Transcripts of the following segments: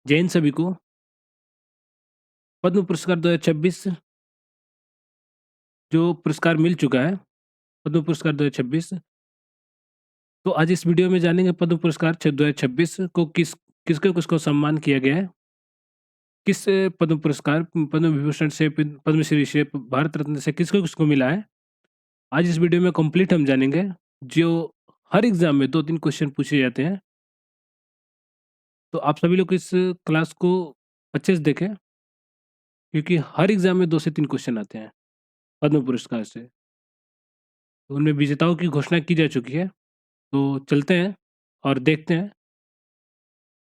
जय हिंद सभी को। पद्म पुरस्कार 2026 जो पुरस्कार मिल चुका है, पद्म पुरस्कार 2026। तो आज इस वीडियो में जानेंगे पद्म पुरस्कार 2026 को किसको सम्मान किया गया है, किस पद्म पुरस्कार, पद्म विभूषण से, पद्मश्री से, भारत रत्न से किसको किसको मिला है। आज इस वीडियो में कंप्लीट हम जानेंगे, जो हर एग्जाम में 2-3 क्वेश्चन पूछे जाते हैं। तो आप सभी लोग इस क्लास को अच्छे से देखें, क्योंकि हर एग्जाम में 2 से 3 क्वेश्चन आते हैं पद्म पुरस्कार से। तो उनमें विजेताओं की घोषणा की जा चुकी है। तो चलते हैं और देखते हैं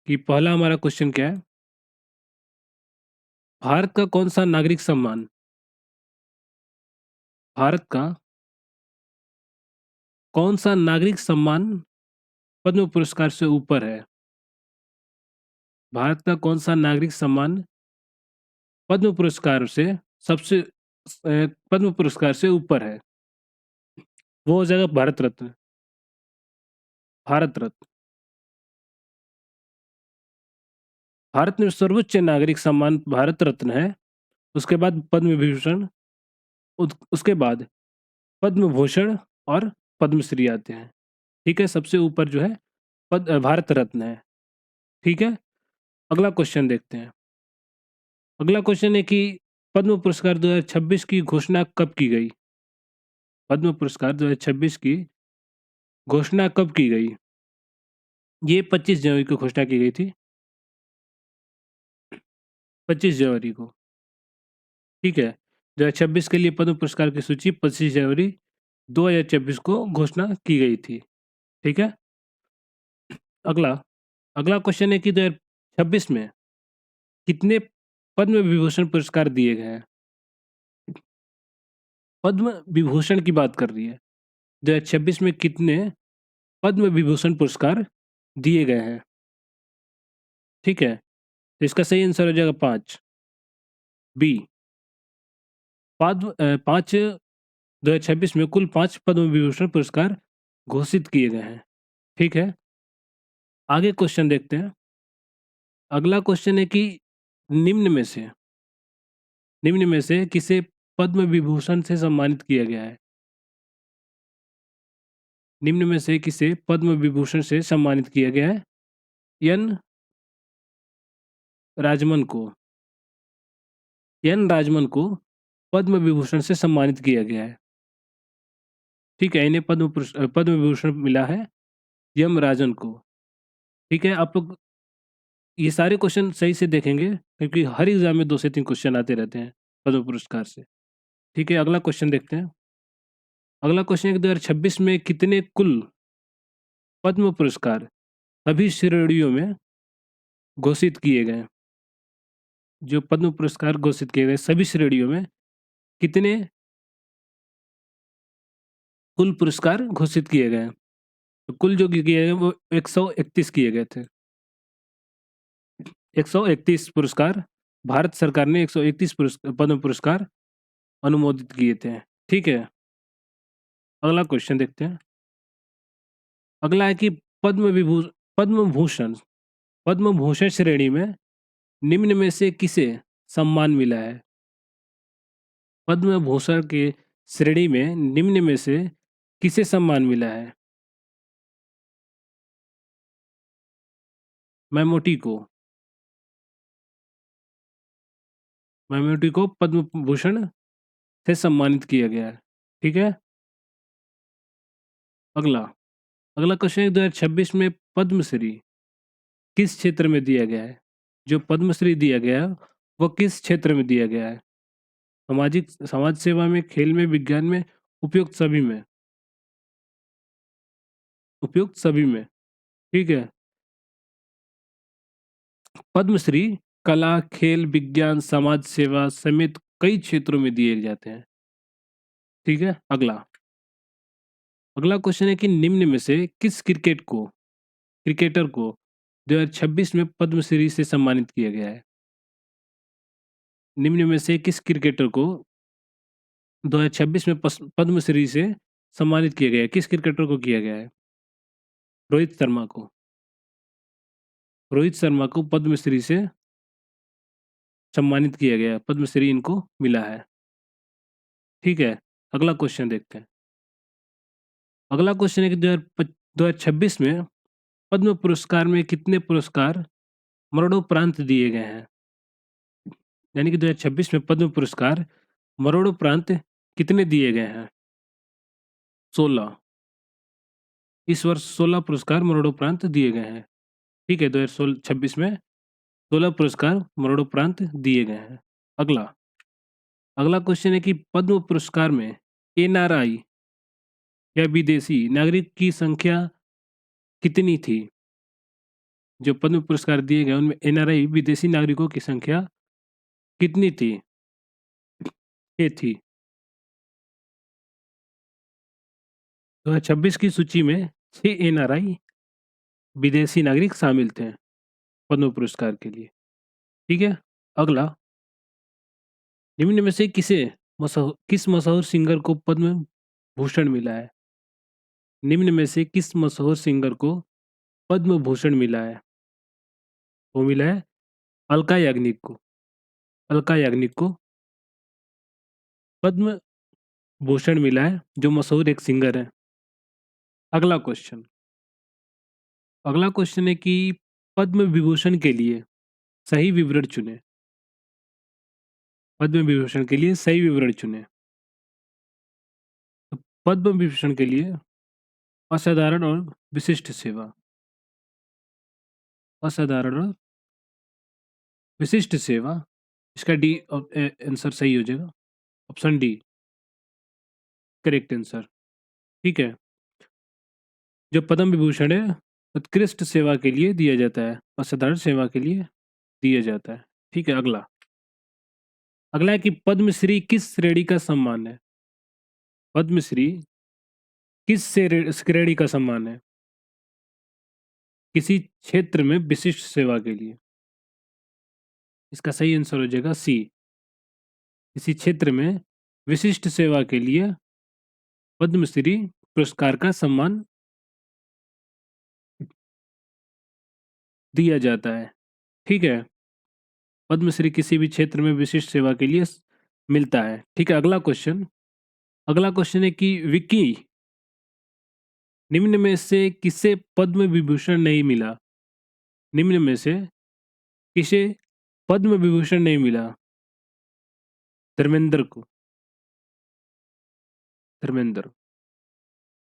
कि पहला हमारा क्वेश्चन क्या है। भारत का कौन सा नागरिक सम्मान, भारत का कौन सा नागरिक सम्मान पद्म पुरस्कार से ऊपर है? भारत का कौन सा नागरिक सम्मान पद्म पुरस्कार से सबसे पद्म पुरस्कार से ऊपर है? वो हो जाएगा भारत रत्न। भारत रत्न, भारत में सर्वोच्च नागरिक सम्मान भारत रत्न है। उसके बाद पद्म विभूषण, उसके बाद पद्म भूषण और पद्मश्री आते हैं। ठीक है, सबसे ऊपर जो है भारत रत्न है। ठीक है, अगला क्वेश्चन देखते हैं। अगला क्वेश्चन है कि पद्म पुरस्कार 2026 की घोषणा कब की गई? पद्म पुरस्कार 2026 की घोषणा कब की गई? ये 25 जनवरी को घोषणा की गई थी। 25 जनवरी को। ठीक है, 2026 के लिए पद्म पुरस्कार की सूची 25 जनवरी 2026 को घोषणा की गई थी। ठीक है, अगला अगला क्वेश्चन है कि 2026 में कितने पद्म विभूषण पुरस्कार दिए गए हैं? पद्म विभूषण की बात कर रही है। 2026 में कितने पद्म विभूषण पुरस्कार दिए गए हैं? ठीक है, तो इसका सही आंसर हो जाएगा 5, बी। 5 2026 में कुल 5 पद्म विभूषण पुरस्कार घोषित किए गए हैं। ठीक है, आगे क्वेश्चन देखते हैं। अगला क्वेश्चन है कि निम्न में से किसे पद्म विभूषण से सम्मानित किया गया है? निम्न में से किसे पद्म विभूषण से सम्मानित किया गया है? एन राजमन को पद्म विभूषण से सम्मानित किया गया है। ठीक है, इन्हें पद्म विभूषण मिला है यम राजन को। ठीक है, आप लोग ये सारे क्वेश्चन सही से देखेंगे, क्योंकि हर एग्जाम में 2 से 3 क्वेश्चन आते रहते हैं पद्म पुरस्कार से। ठीक है, अगला क्वेश्चन देखते हैं। अगला क्वेश्चन है कि 2026 में कितने कुल पद्म पुरस्कार सभी श्रेणियों में घोषित किए गए? जो पद्म पुरस्कार घोषित किए गए सभी श्रेणियों में कितने कुल पुरस्कार घोषित किए गए? तो कुल जो किए गए वो 131 किए गए थे। 131 पुरस्कार, भारत सरकार ने 131 पद्म पुरस्कार अनुमोदित किए थे। ठीक है, अगला क्वेश्चन देखते हैं। अगला है कि पद्म भूषण श्रेणी में निम्न में से किसे सम्मान मिला है? पद्म भूषण के श्रेणी में निम्न में से किसे सम्मान मिला है? मैमोटी को पद्म भूषण से सम्मानित किया गया है। ठीक है, अगला क्वेश्चन है 2026 में पद्मश्री किस क्षेत्र में दिया गया है? जो पद्मश्री दिया गया है वो किस क्षेत्र में दिया गया है? समाज सेवा में, खेल में, विज्ञान में, उपयुक्त सभी में। ठीक है, पद्मश्री कला, खेल, विज्ञान, समाज सेवा समेत कई क्षेत्रों में दिए जाते हैं। ठीक है, अगला क्वेश्चन है कि निम्न में से किस क्रिकेटर को 2026 में पद्मश्री से सम्मानित किया गया है? निम्न में से किस क्रिकेटर को 2026 में पद्मश्री से सम्मानित किया गया है? किस क्रिकेटर को किया गया है? रोहित शर्मा को। रोहित शर्मा को पद्मश्री से सम्मानित किया गया, पद्मश्री इनको मिला है। ठीक है, अगला क्वेश्चन देखते हैं। अगला क्वेश्चन है कि 2026 में पद्म पुरस्कार में कितने पुरस्कार मरणोपरांत दिए गए हैं? यानी कि 2026 में पद्म पुरस्कार मरणोपरांत कितने दिए गए हैं? 16। इस वर्ष 16 पुरस्कार मरणोपरांत दिए गए हैं। ठीक है, 2026 में 16 पुरस्कार मरणोपरांत दिए गए हैं। अगला अगला क्वेश्चन है कि पद्म पुरस्कार में एनआरआई या विदेशी नागरिक की संख्या कितनी थी? जो पद्म पुरस्कार दिए गए उनमें एनआरआई विदेशी नागरिकों की संख्या कितनी थी? ये थी 2026 की सूची में 6 एनआरआई विदेशी नागरिक शामिल थे पद्म पुरस्कार के लिए। ठीक है, अगला निम्न में से किस मशहूर सिंगर को पद्म भूषण मिला है? निम्न में से किस मशहूर सिंगर को पद्म भूषण मिला है? वो मिला है अलका याग्निक को। अलका याग्निक को पद्म भूषण मिला है, जो मशहूर एक सिंगर है। अगला क्वेश्चन है कि पद्म विभूषण के लिए सही विवरण चुने। पद्म विभूषण के लिए सही विवरण चुने। तो पद्म विभूषण के लिए असाधारण और विशिष्ट सेवा, असाधारण और विशिष्ट सेवा, इसका डी आंसर सही हो जाएगा। Option D correct answer. ठीक है, जो पद्म विभूषण है उत्कृष्ट सेवा के लिए दिया जाता है, असाधारण सेवा के लिए दिया जाता है। ठीक है, अगला अगला है कि पद्मश्री किस श्रेणी का सम्मान है? पद्मश्री किस श्रेणी का सम्मान है? किसी क्षेत्र में विशिष्ट सेवा के लिए। इसका सही आंसर हो जाएगा सी, किसी क्षेत्र में विशिष्ट सेवा के लिए पद्मश्री पुरस्कार का सम्मान दिया जाता है। ठीक है, पद्मश्री किसी भी क्षेत्र में विशिष्ट सेवा के लिए मिलता है। ठीक है, अगला क्वेश्चन है कि विकी निम्न में से किसे पद्म विभूषण नहीं मिला? निम्न में से किसे पद्म विभूषण नहीं मिला? धर्मेंद्र को।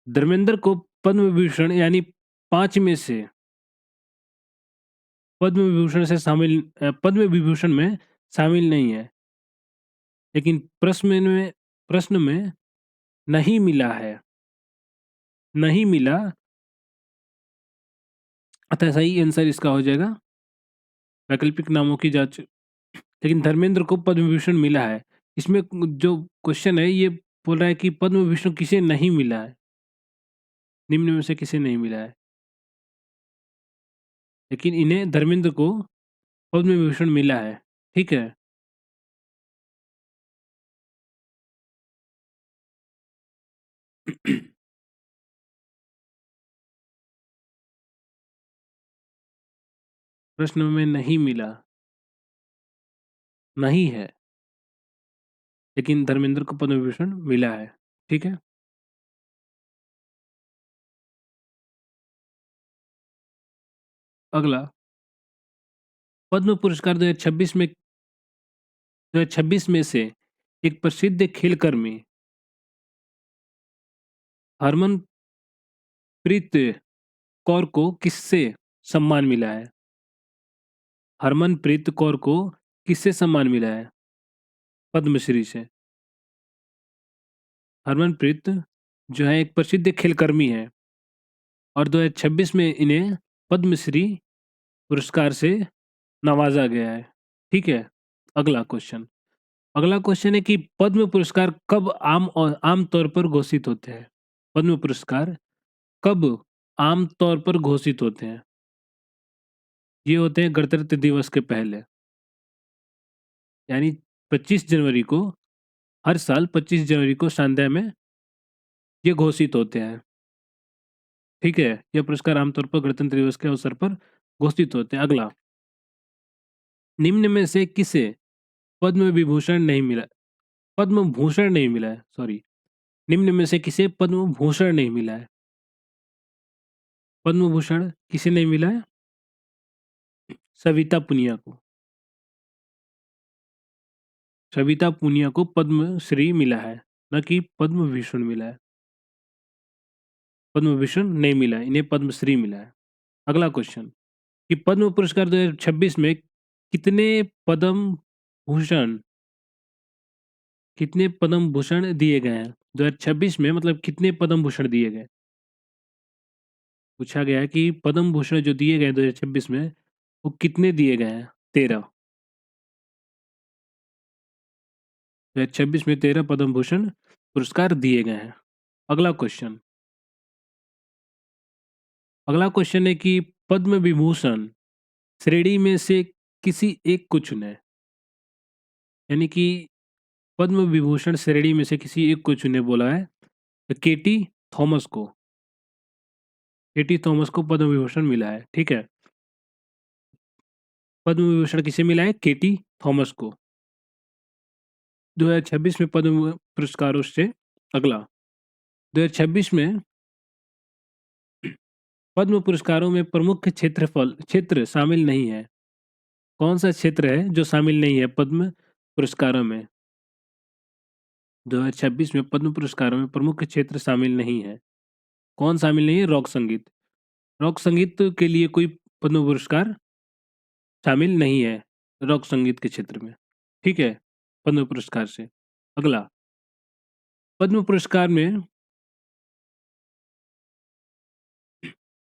धर्मेंद्र को पद्म विभूषण यानी 5 में से पद्म विभूषण में शामिल नहीं है, लेकिन प्रश्न में नहीं मिला है, नहीं मिला, अतः सही आंसर इसका हो जाएगा वैकल्पिक नामों की जांच। लेकिन धर्मेंद्र को पद्म विभूषण मिला है। इसमें जो क्वेश्चन है ये बोल रहा है कि पद्म विभूषण किसे नहीं मिला है, निम्न में से किसे नहीं मिला है, लेकिन इन्हें धर्मेंद्र को पद्म विभूषण मिला है। ठीक है, प्रश्न में नहीं मिला, नहीं है, लेकिन धर्मेंद्र को पद्म विभूषण मिला है। ठीक है, अगला पद्म पुरस्कार 2026 में से एक प्रसिद्ध खेलकर्मी हरमनप्रीत कौर को किससे सम्मान मिला है? हरमनप्रीत कौर को किससे सम्मान मिला है? पद्मश्री से। हरमनप्रीत जो है एक प्रसिद्ध खेलकर्मी है और 2026 में इन्हें पद्मश्री पुरस्कार से नवाजा गया है। ठीक है, अगला क्वेश्चन है कि पद्म पुरस्कार कब आम तौर पर घोषित होते हैं? पद्म पुरस्कार कब आम तौर पर घोषित होते हैं? ये होते हैं गणतंत्र दिवस के पहले, यानी 25 जनवरी को, हर साल 25 जनवरी को संध्या में ये घोषित होते हैं। ठीक है, यह पुरस्कार आमतौर पर गणतंत्र दिवस के अवसर पर घोषित होते हैं। अगला, निम्न में से किसे पद्म विभूषण नहीं मिला, पद्म भूषण नहीं मिला है, सॉरी, निम्न में से किसे पद्म भूषण नहीं मिला है? पद्म भूषण किसे नहीं मिला है? सविता पुनिया को। सविता पुनिया को पद्मश्री मिला है, न कि पद्म विभूषण मिला है। पद्म विभूषण नहीं मिला है, इन्हें पद्मश्री मिला है। अगला क्वेश्चन, कि पद्म पुरस्कार 2026 में कितने पद्म भूषण, कितने पद्म भूषण दिए गए हैं? 2026 में मतलब कितने पद्म भूषण दिए गए? पूछा गया है कि पद्म भूषण जो दिए गए 2026 में वो कितने दिए गए हैं? 13। 2026 में 13 पद्म भूषण पुरस्कार दिए गए हैं। अगला क्वेश्चन, अगला क्वेश्चन है कि पद्म विभूषण श्रेणी में से किसी एक को चुने, यानी कि पद्म विभूषण श्रेणी में से किसी एक को चुने बोला है। तो केटी थॉमस को, केटी थॉमस को पद्म विभूषण मिला है। ठीक है, पद्म विभूषण किसे मिला है? केटी थॉमस को 2026 में पद्म पुरस्कारों से। अगला, 2026 में पद्म पुरस्कारों में प्रमुख क्षेत्र शामिल नहीं है। कौन सा क्षेत्र है जो शामिल नहीं है पद्म पुरस्कारों में? 2026 में पद्म पुरस्कारों में प्रमुख क्षेत्र शामिल नहीं है। कौन शामिल नहीं है? रॉक संगीत। रॉक संगीत के लिए कोई पद्म पुरस्कार शामिल नहीं है रॉक संगीत के क्षेत्र में। ठीक है, पद्म पुरस्कार से। अगला, पद्म पुरस्कार में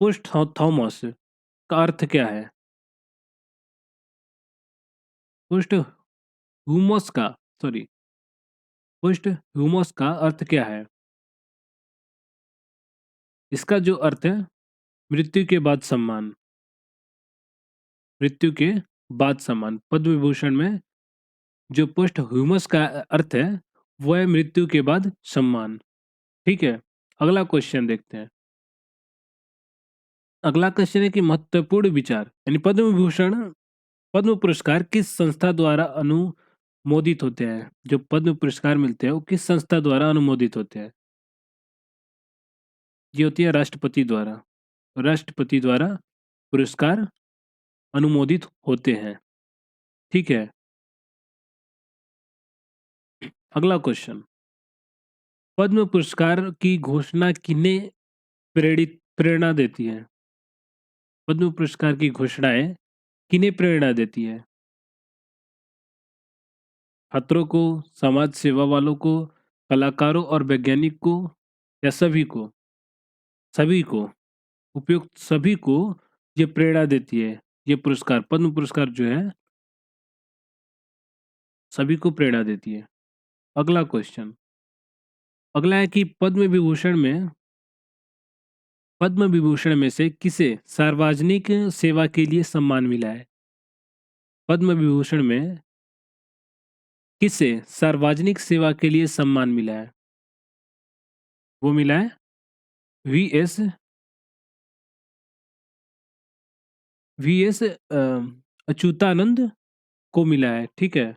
पोस्ट थॉमस का अर्थ क्या है? पोस्ट ह्यूमस का, सॉरी, पोस्ट ह्यूमस का अर्थ क्या है? इसका जो अर्थ है, मृत्यु के बाद सम्मान। मृत्यु के बाद सम्मान। पद्म विभूषण में जो पोस्ट ह्यूमस का अर्थ है वो है मृत्यु के बाद सम्मान। ठीक है, अगला क्वेश्चन देखते हैं। अगला क्वेश्चन है कि महत्वपूर्ण विचार, यानी पद्म विभूषण, पद्म पुरस्कार किस संस्था द्वारा अनुमोदित होते हैं? जो पद्म पुरस्कार मिलते हैं वो किस संस्था द्वारा अनुमोदित होते हैं? ये होती है राष्ट्रपति द्वारा। राष्ट्रपति द्वारा पुरस्कार अनुमोदित होते हैं। ठीक है, अगला क्वेश्चन, पद्म पुरस्कार की घोषणा किन्हें प्रेरणा देती है? पद्म पुरस्कार की घोषणाएं किन्हें प्रेरणा देती है? छात्रों को, समाज सेवा वालों को, कलाकारों और वैज्ञानिक को, या सभी को? सभी को, उपयुक्त सभी को ये प्रेरणा देती है। ये पुरस्कार, पद्म पुरस्कार जो है सभी को प्रेरणा देती है। अगला क्वेश्चन, अगला है कि पद्म विभूषण में से किसे सार्वजनिक सेवा के लिए सम्मान मिला है? पद्म विभूषण में किसे सार्वजनिक सेवा के लिए सम्मान मिला है? वो मिला है वीएस वीएस अच्युतानंद को मिला है। ठीक है,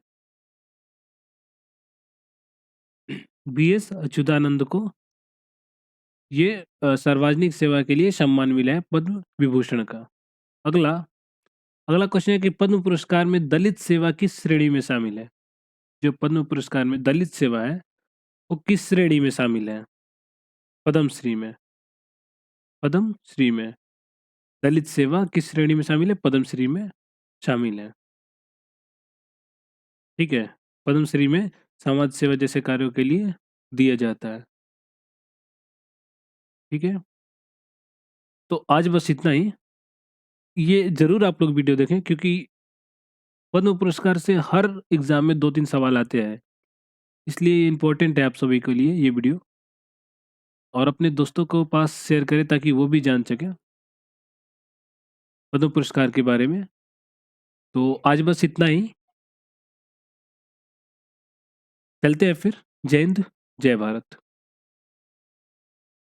वीएस अच्युतानंद को ये सार्वजनिक सेवा के लिए सम्मान मिला है पद्म विभूषण का। अगला, अगला क्वेश्चन है कि पद्म पुरस्कार में दलित सेवा किस श्रेणी में शामिल है? जो पद्म पुरस्कार में दलित सेवा है वो किस श्रेणी में शामिल है? पद्मश्री में। पद्मश्री में दलित सेवा किस श्रेणी में शामिल है? पद्मश्री में शामिल है। ठीक है, पद्मश्री में समाज सेवा जैसे कार्यों के लिए दिया जाता है। ठीक है, तो आज बस इतना ही। ये जरूर आप लोग वीडियो देखें क्योंकि पद्म पुरस्कार से हर एग्जाम में 2-3 सवाल आते हैं, इसलिए ये इम्पोर्टेंट है आप सभी के लिए ये वीडियो। और अपने दोस्तों को पास शेयर करें ताकि वो भी जान सकें पद्म पुरस्कार के बारे में। तो आज बस इतना ही, चलते हैं फिर। जय हिंद, जय भारत।